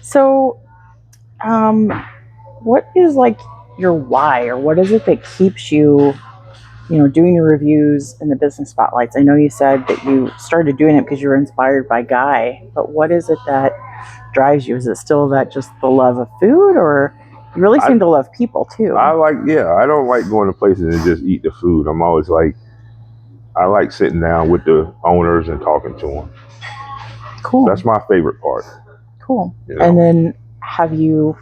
So, what is like your why, or what is it that keeps you, doing the reviews and the business spotlights? I know you said that you started doing it because you were inspired by Guy, but what is it that drives you? Is it still that just the love of food, or you really seem to love people too? I don't like going to places and just eat the food. I'm always like, I like sitting down with the owners and talking to them. Cool. That's my favorite part. Cool. And then do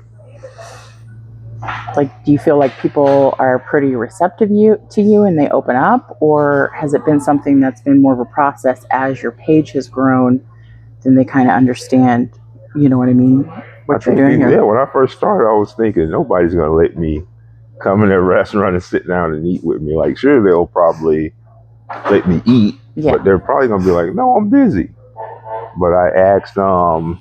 you feel like people are pretty receptive to you and they open up, or has it been something that's been more of a process as your page has grown, then they kind of understand, you know what I mean, what you're doing here? Yeah, when I first started, I was thinking nobody's going to let me come in a restaurant and sit down and eat with me. Like, sure, they'll probably let me eat, but they're probably going to be like, no, I'm busy. But I asked, trying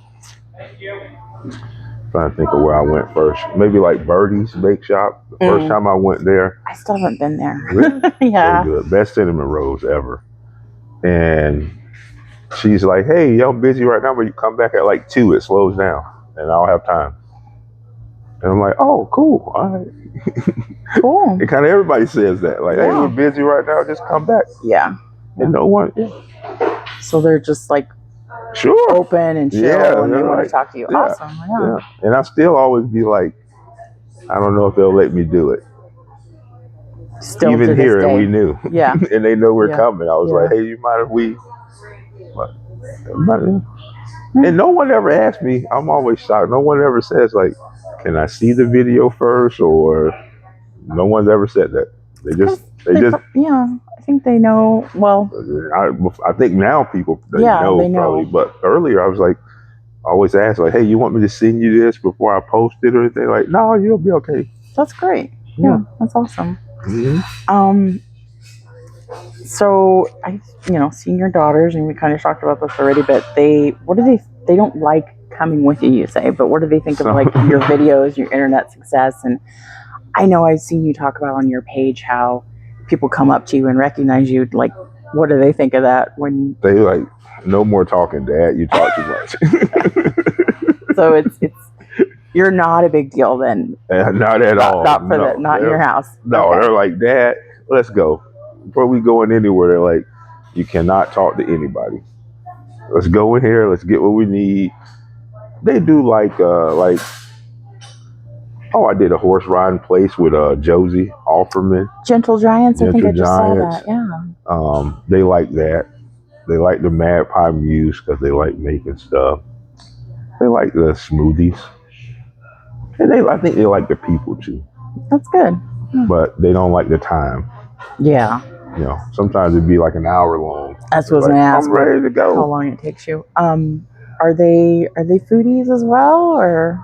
to think of where I went first. Maybe like Birdie's Bake Shop. The first time I went there. I still haven't been there. Really? Yeah. Very good. Best cinnamon rolls ever. And she's like, hey, I'm busy right now, but you come back at like 2, it slows down and I'll have time. And I'm like, oh, cool. All right. Cool. And kind of everybody says that. Like, hey, we're busy right now, just come back. Yeah. And no one. So they're just like, sure, open and chill, and they want to talk to you. Yeah, awesome. Yeah. And I still always be like, I don't know if they'll let me do it. Still even here, and we knew. Yeah. And they know we're coming. I was like, hey, you mind if we? And no one ever asked me. I'm always shocked. No one ever says like, can I see the video first? Or no one's ever said that. They just. Yeah, I think they know. Well, I think now people they know probably, but earlier I was like, I always ask like, hey, you want me to send you this before I post it or anything? Like, no, you'll be okay. That's great. Yeah, that's awesome. Mm-hmm. So I, seeing your daughters, and we kind of talked about this already, but they don't like coming with you, you say, but what do they think of like your videos, your internet success? And I know I've seen you talk about on your page how people come up to you and recognize you. Like, what do they think of that? When they like, no more talking, Dad. You talk too much. So it's you're not a big deal then. Not at all. Not for that. Not in your house. No, okay. They're like, Dad, let's go. Before we go in anywhere, they're like, you cannot talk to anybody. Let's go in here. Let's get what we need. They do like. Oh, I did a horse riding place with Josie Offerman. Gentle Giants. I think I just saw that. Yeah. They like that. They like the Mad Pie Muse because they like making stuff. They like the smoothies. And I think they like the people too. That's good. But they don't like the time. Yeah. Sometimes it'd be like an hour long. That's what I was going to ask. I'm ready to go. How long it takes you? Are they foodies as well, or?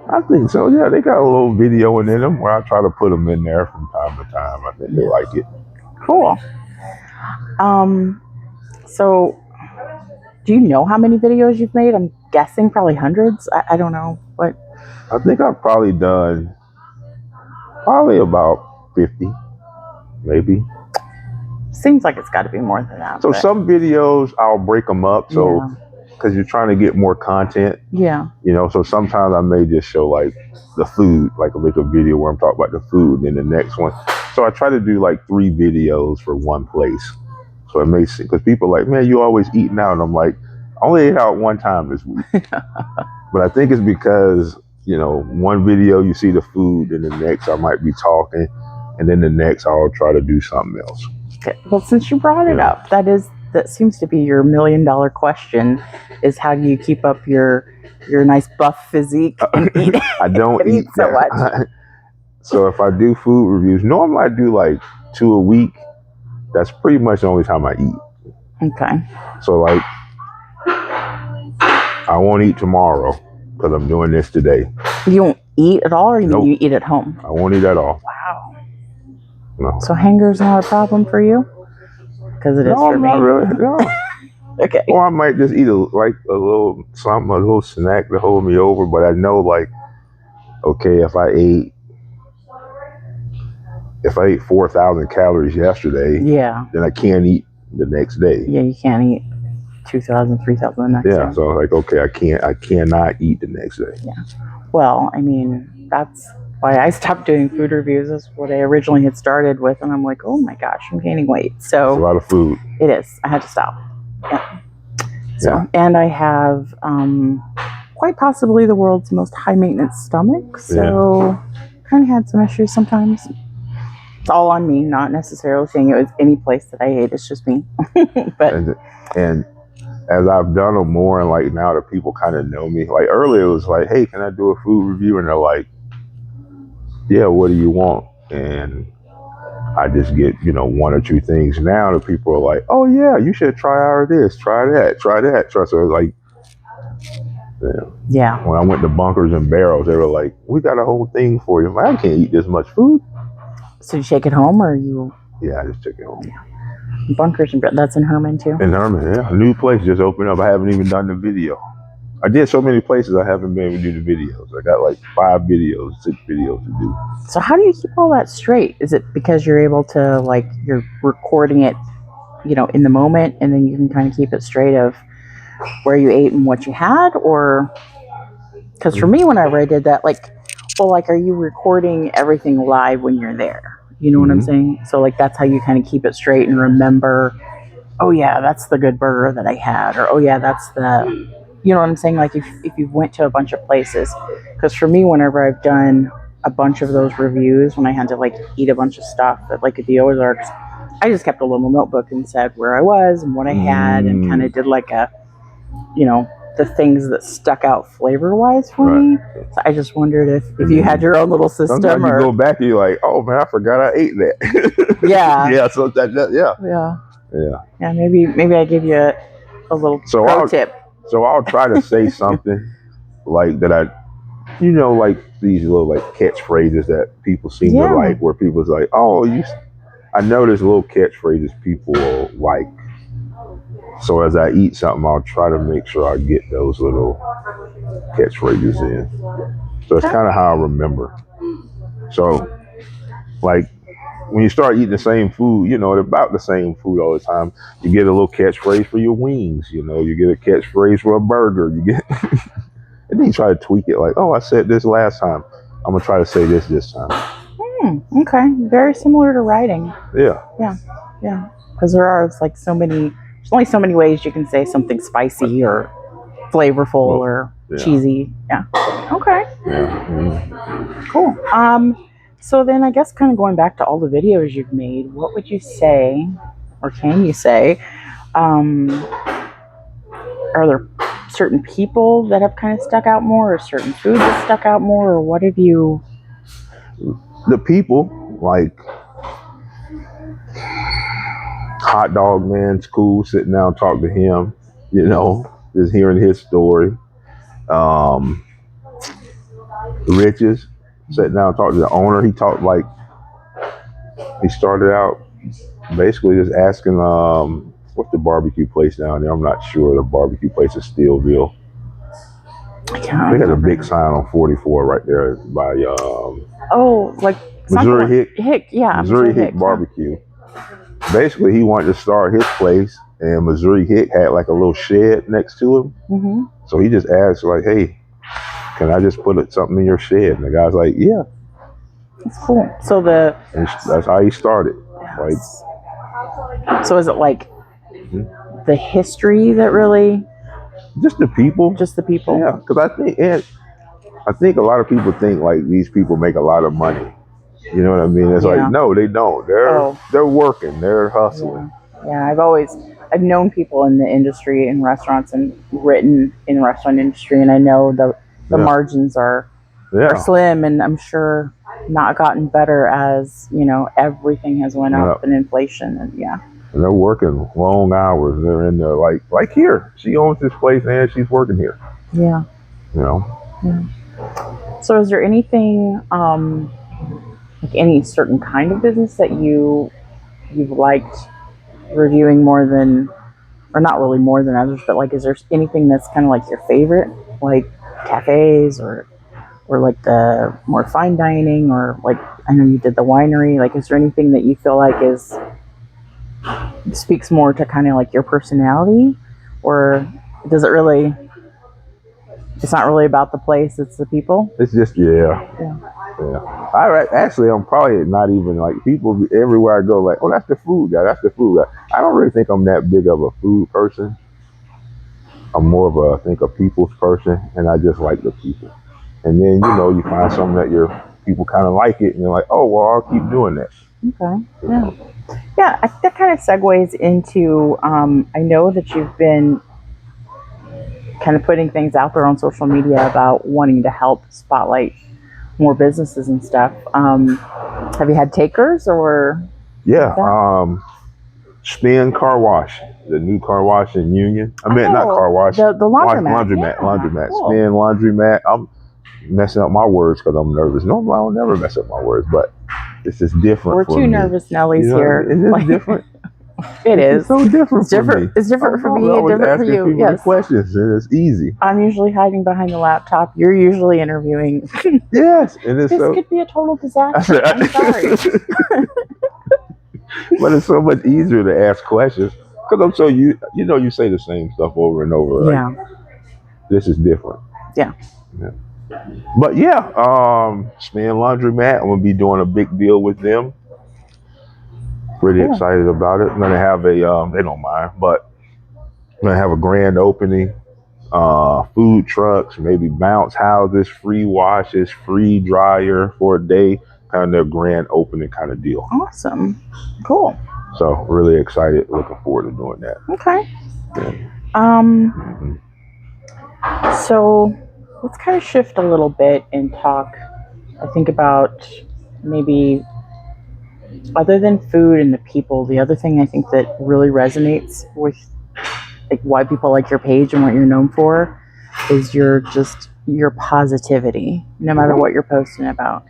I think so. Yeah, they got a little video in them where I try to put them in there from time to time. I think they like it. Cool. So, do you know how many videos you've made? I'm guessing probably hundreds. I don't know. What? I think I've probably done about 50, maybe. Seems like it's got to be more than that. So some videos I'll break them up. So because you're trying to get more content. Yeah. So sometimes I may just show like the food, like I'll make a video where I'm talking about the food, and then the next one. So I try to do like 3 videos for one place. So it makes sense because people are like, man, you always eating out. And I'm like, I only ate out one time this week. But I think it's because, one video you see the food, and the next I might be talking, and then the next I'll try to do something else. Okay. Well, since you brought it up, that seems to be your $1 million question, is how do you keep up your nice buff physique and eat? I don't eat so much. So if I do food reviews, normally I do like 2 a week. That's pretty much the only time I eat. Okay. So like, I won't eat tomorrow because I'm doing this today. You won't eat at all, or you eat at home? I won't eat at all. Wow. No. So hanger's not a problem for you? Because it is for me. Not really. No. Okay. Or I might just eat a little something, a little snack to hold me over. But I know, like, okay, if I ate 4,000 calories yesterday, then I can't eat the next day. Yeah, you can't eat 2,000, 3,000 the next Yeah, day. so I was like, okay, I cannot eat the next day. Yeah. Well, I mean, that's why I stopped doing food reviews. Is what I originally had started with, and I'm like, oh my gosh, I'm gaining weight. It's a So lot of food. it is. I had to stop. Yeah. So, Yeah. and I have quite possibly the world's most high maintenance stomach. So kind of had some issues sometimes. It's all on me, not necessarily saying it was any place that I ate. It's just me. But and as I've done them more, and like now that people kind of know me, like earlier it was like, hey, can I do a food review? And they're like, yeah, what do you want? And I just get, one or two things. Now the people are like, oh yeah, you should try out of this, try that, try that, try. So like, yeah. When I went to Bunkers and Barrels, they were like, we got a whole thing for you. I can't eat this much food. So you take it home, or you? Yeah, I just took it home. Yeah. Bunkers and that's in Herman too. In Herman, yeah, a new place just opened up. I haven't even done the video. I did so many places I haven't been able to do the videos. I got like 6 videos to do. So how do you keep all that straight? Is it because you're able to, like, you're recording it, in the moment, and then you can kind of keep it straight of where you ate and what you had? Or because for me, whenever I did that, are you recording everything live when you're there? You know what I'm saying? So like that's how you kind of keep it straight and remember, oh yeah, that's the good burger that I had, or oh yeah, that's the, you know what I'm saying? Like if you went to a bunch of places, because for me, whenever I've done a bunch of those reviews, when I had to like eat a bunch of stuff at like the Ozarks, I just kept a little notebook and said where I was and what I had, and kind of did like a, the things that stuck out flavor-wise for me. So I just wondered if you had your own little system. Sometimes you go back and you're like, oh man, I forgot I ate that. Yeah. Yeah. So Yeah. Maybe I give you a little pro tip. So I'll try to say something like that like these little like catchphrases that people seem to like, where people's like, oh, I know there's little catchphrases people like. So as I eat something, I'll try to make sure I get those little catchphrases in. So it's kind of how I remember. So like when you start eating the same food, about the same food all the time, you get a little catchphrase for your wings, you get a catchphrase for a burger, and then you try to tweak it like, oh, I said this last time, I'm going to try to say this time. Okay. Very similar to writing. Yeah. Because there's only so many ways you can say something spicy or flavorful or cheesy. Yeah. Okay. Yeah. Cool. So then I guess kind of going back to all the videos you've made, what would you say, or can you say, are there certain people that have kind of stuck out more, or certain foods that stuck out more, or what have you? The people, like Hot Dog Man's cool, sitting down, talk to him, just hearing his story. Riches, sitting down, talk to the owner. He talked like, he started out basically just asking, what's the barbecue place down there? I'm not sure. The barbecue place is Steelville. They got a big sign on 44 right there by Missouri Hick. Yeah, Missouri Hick Barbecue. Yeah. Basically, he wanted to start his place, and Missouri Hick had like a little shed next to him. Mm-hmm. So he just asked like, "Hey, can I just put something in your shed?" And the guy's like, "Yeah." That's cool. So that's how he started. Yes. So is it like the history that really? Just the people. Yeah, because I think a lot of people think like these people make a lot of money. You know what I mean? It's like, no, they don't. They're working. They're hustling. Yeah, I've known people in the industry, in restaurants, and written in the restaurant industry, and I know the margins are slim, and I'm sure not gotten better as everything has went up in inflation, and And they're working long hours. They're in there like here. She owns this place and she's working here. Yeah. Yeah. So is there anything, like any certain kind of business that you've liked reviewing more than, or not really more than others, but like, is there anything that's kind of like your favorite, like cafes or like the more fine dining, or like, I know you did the winery, like, is there anything that you feel like speaks more to kind of like your personality, or does it really? It's not really about the place; it's the people. It's just yeah. Actually, I'm probably not even like people everywhere I go. Like, oh, that's the food guy. That's the food guy. I don't really think I'm that big of a food person. I'm more of a, I think, a people's person, and I just like the people. And then you find something that your people kind of like it, and you're like, oh well, I'll keep doing that. Okay. Yeah. Yeah. That kind of segues into. I know that you've been kind of putting things out there on social media about wanting to help spotlight more businesses and stuff. Have you had takers or? Yeah. Spin Car Wash, the new car wash in Union. I mean, not car wash. The laundromat. Laundromat. Cool. Spin Laundromat. I'm messing up my words because I'm nervous. Normally, I don't never mess up my words, but this is different. We're for two me. nervous Nellies here. It is different. It is. It's so different. It's different. It's different for me and different for you. Yes. Questions, and it's easy. I'm usually hiding behind the laptop. You're usually interviewing. Yes, and it's this could be a total disaster. I'm sorry. But it's so much easier to ask questions because I'm so you say the same stuff over and over. Yeah. Like, this is different. Yeah. But yeah, Spin Laundromat. I'm gonna be doing a big deal with them. Pretty excited about it. I'm gonna have a they don't mind, but I'm gonna have a grand opening. Food trucks, maybe bounce houses, free washes, free dryer for a day. Kind of grand opening kind of deal. Awesome. Cool. So really excited, looking forward to doing that. Okay. Yeah. So let's kind of shift a little bit and talk, I think, about maybe other than food and the people, the other thing I think that really resonates with like why people like your page and what you're known for is your positivity, no matter what you're posting about.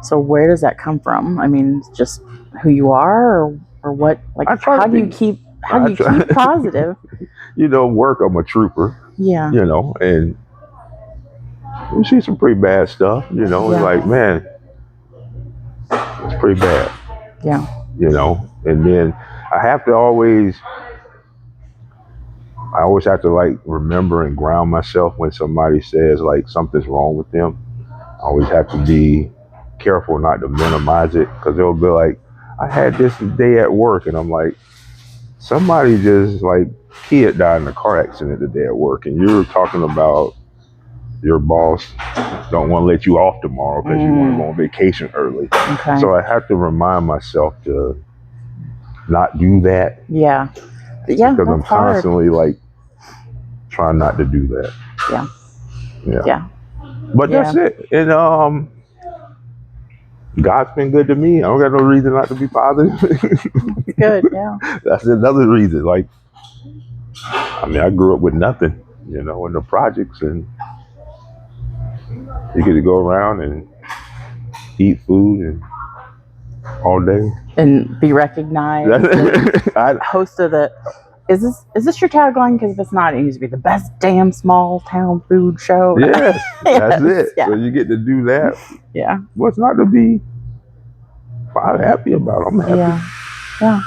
So where does that come from? I mean, just who you are, or what? Like, how do you keep positive? Work. I'm a trooper. Yeah. And you see some pretty bad stuff. It's like, man, it's pretty bad. Yeah. And then I always have to like remember and ground myself when somebody says like something's wrong with them. I always have to be careful not to minimize it because they'll be like, I had this day at work, and I'm like, somebody just like kid died in a car accident today at work, and you're talking about your boss don't want to let you off tomorrow because you want to go on vacation early. Okay. So I have to remind myself to not do that. Yeah. Yeah. Because I'm constantly like trying not to do that. Yeah. But that's it. And God's been good to me. I don't got no reason not to be positive. Good. Yeah. That's another reason. Like, I mean, I grew up with nothing, in the projects, and you get to go around and eat food and all day and be recognized. Host of the. Is this your tagline? Because if it's not, it needs to be the best damn small town food show. Yes, that's it. Yeah. So you get to do that. Yeah. What's not to be happy about? I'm happy. Yeah.